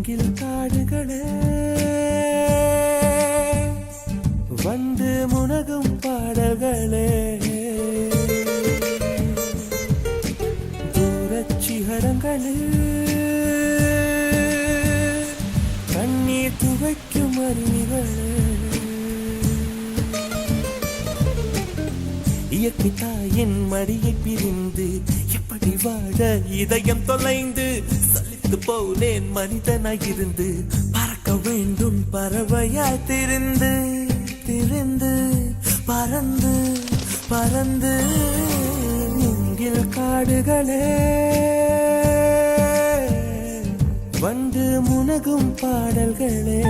மூங்கில் காடுகளே வந்து முனகும் பாடல்களே தூரச் சிகரங்களில் கண்ணீர் துவைக்கும் அருவிகளே இயற்கை தாயின் மடியை பிரிந்து எப்படி வாழ இதயம் தொலைந்து சலித்து போனேன் மனிதனாயிருந்து பறக்க வேண்டும் பறவையாய் திரிந்து திரிந்து பறந்து பறந்து மூங்கில் காடுகளே வந்து முனகும் பாடல்களே